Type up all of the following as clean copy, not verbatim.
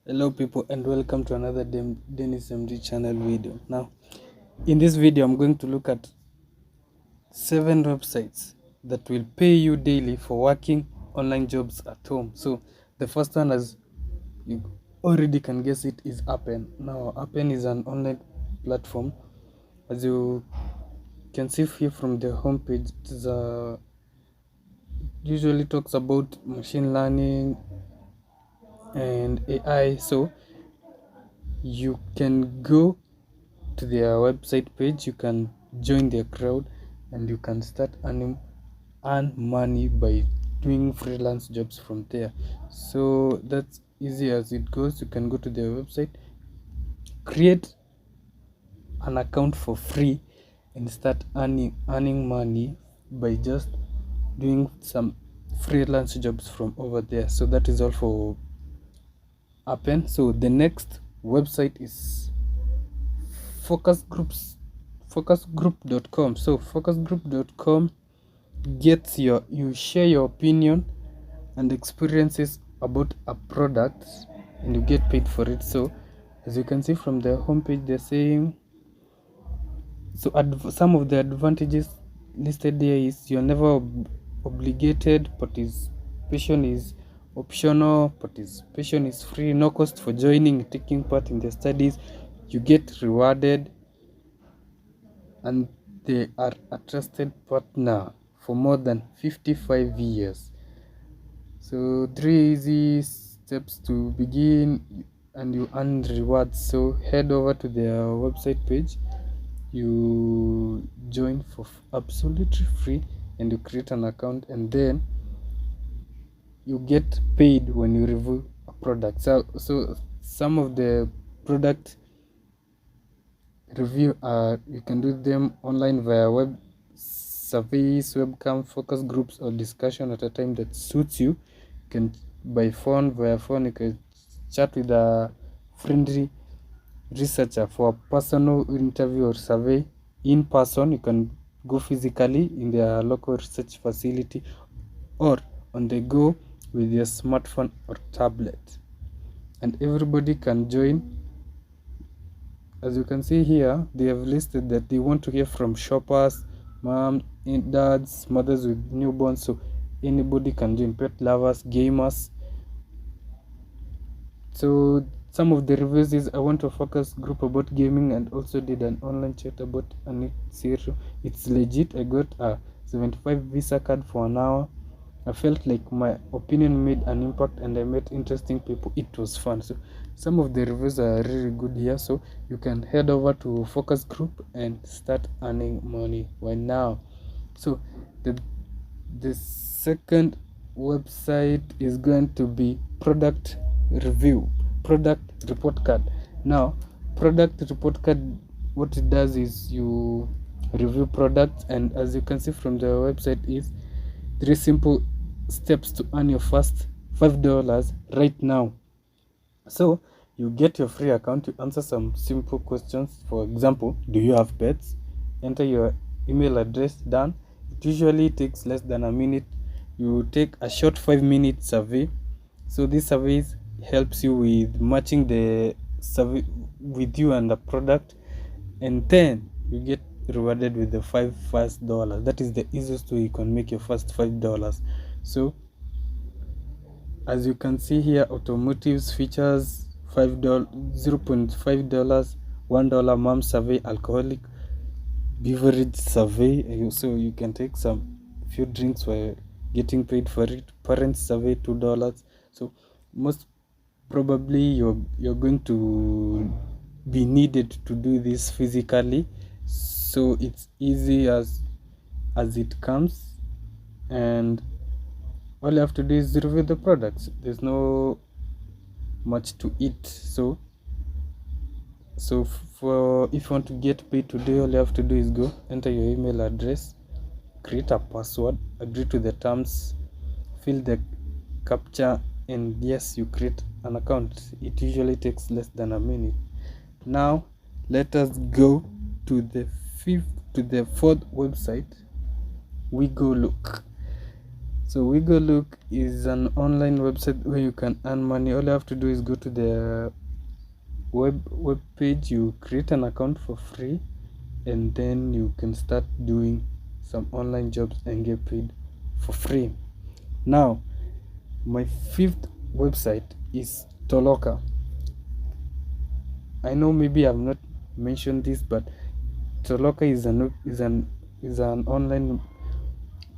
Hello people and welcome to another Dennis MD channel video. Now in this video I'm going to look at 7 websites that will pay you daily for working online jobs at home. So the first one, as you already can guess it, is Appen. Now Appen is an online platform. As you can see here from the homepage, it usually talks about machine learning and AI. So you can go to their website page, you can join their crowd, and you can start earn money by doing freelance jobs from there. So that's easy as it goes. You can go to their website, create an account for free, and start earning money by just doing some freelance jobs from over there. So that is all for Appen. So the next website is focusgroup.com. So focusgroup.com gets you share your opinion and experiences about a product, and you get paid for it. So as you can see from the homepage, they're saying, so some of the advantages listed here is you're never obligated, participation is optional, participation is free, no cost for joining, taking part in the studies, you get rewarded, and they are a trusted partner for more than 55 years. So 3 easy steps to begin and you earn rewards. So head over to their website page, you join for absolutely free, and you create an account, and then you get paid when you review a product. So some of the product review you can do them online via web surveys, webcam, focus groups, or discussion at a time that suits you. You can via phone you can chat with a friendly researcher for a personal interview or survey. In person, you can go physically in their local research facility, or on the go with your smartphone or tablet, and everybody can join. As you can see here, they have listed that they want to hear from shoppers, moms, dads, mothers with newborns, so anybody can join, pet lovers, gamers. So some of the reviews is, I want a focus group about gaming and also did an online chat about an zero. It's legit. I got a 75 Visa card for an hour. I felt like my opinion made an impact and I met interesting people. It was fun. So some of the reviews are really good here. So you can head over to focus group and start earning money right now. So the second website is going to be product report card. Now product report card, what it does is you review products, and as you can see from the website, is 3 simple steps to earn your first $5 right now. So you get your free account, you answer some simple questions. For example, do you have pets? Enter your email address, done. It usually takes less than a minute. You take a short 5-minute survey. So this survey helps you with matching the survey with you and the product, and then you get rewarded with the first $5. That is the easiest way you can make your first $5. So as you can see here, automotives features $0.5, $1 mom survey, alcoholic beverage survey, so you can take some few drinks while getting paid for it. Parents survey, $2. So most probably you're going to be needed to do this physically, so it's easy as it comes, and all you have to do is review the products. There's no much to it. So for if you want to get paid today, all you have to do is go enter your email address, create a password, agree to the terms, fill the captcha, and yes, you create an account. It usually takes less than a minute. Now let us go to the fourth website. We go look. So Wigolook is an online website where you can earn money. All you have to do is go to the web page, you create an account for free, and then you can start doing some online jobs and get paid for free. Now, my fifth website is Toloka. I know maybe I've not mentioned this, but Toloka is an online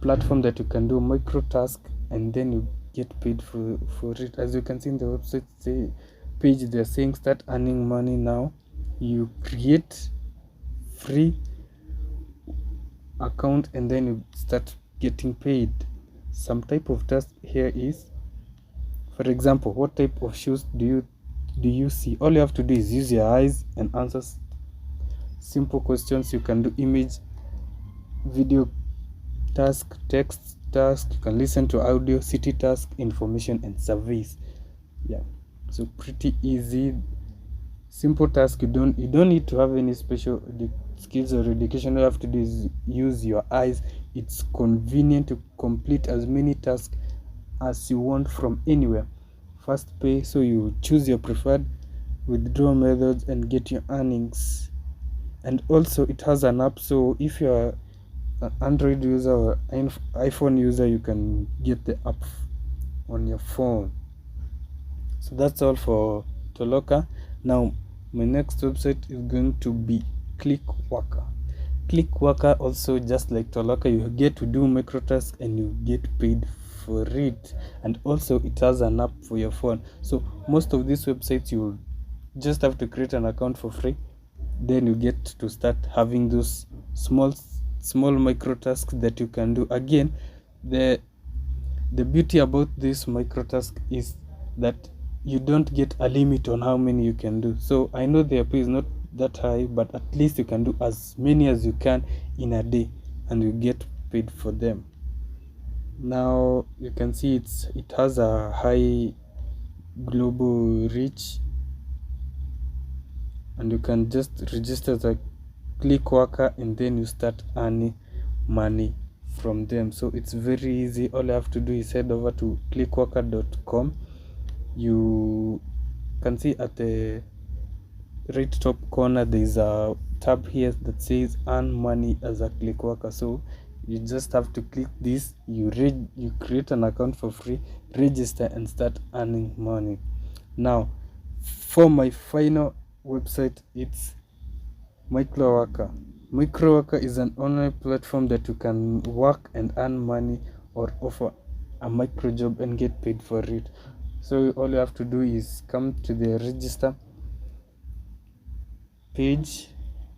platform that you can do micro task and then you get paid for it. As you can see in the website page, they're saying start earning money now. You create free account and then you start getting paid. Some type of task here is, for example, what type of shoes do you see? All you have to do is use your eyes and answer simple questions. You can do image, video task, text task, you can listen to audio, city task, information, and surveys. Yeah, so pretty easy, simple task. You don't need to have any special skills or education. All you have to do is use your eyes. It's convenient to complete as many tasks as you want from anywhere. Fast pay, so you choose your preferred withdrawal methods and get your earnings. And also it has an app, so if you're an Android user or iPhone user, you can get the app on your phone. So that's all for Toloka. Now my next website is going to be Clickworker. Clickworker also, just like Toloka, you get to do microtasks and you get paid for it, and also it has an app for your phone. So most of these websites you just have to create an account for free, then you get to start having those small micro tasks that you can do. Again, the beauty about this micro task is that you don't get a limit on how many you can do. So I know their pay is not that high, but at least you can do as many as you can in a day and you get paid for them. Now you can see it has a high global reach, and you can just register as a Clickworker and then you start earning money from them. So it's very easy. All you have to do is head over to clickworker.com. You can see at the right top corner there is a tab here that says earn money as a Clickworker. So you just have to click this, you create an account for free, register, and start earning money. Now for my final website, it's Microworker. Microworker is an online platform that you can work and earn money or offer a micro job and get paid for it. So all you have to do is come to the register page,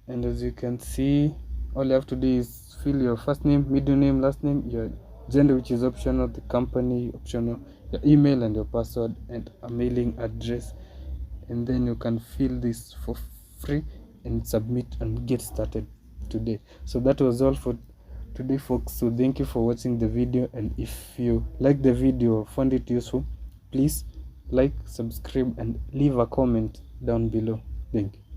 and as you can see, all you have to do is fill your first name, middle name, last name, your gender, which is optional, the company optional, your email and your password, and a mailing address, and then you can fill this for free and submit and get started today. So that was all for today, folks. So thank you for watching the video, and if you like the video or found it useful, please like, subscribe, and leave a comment down below. Thank you.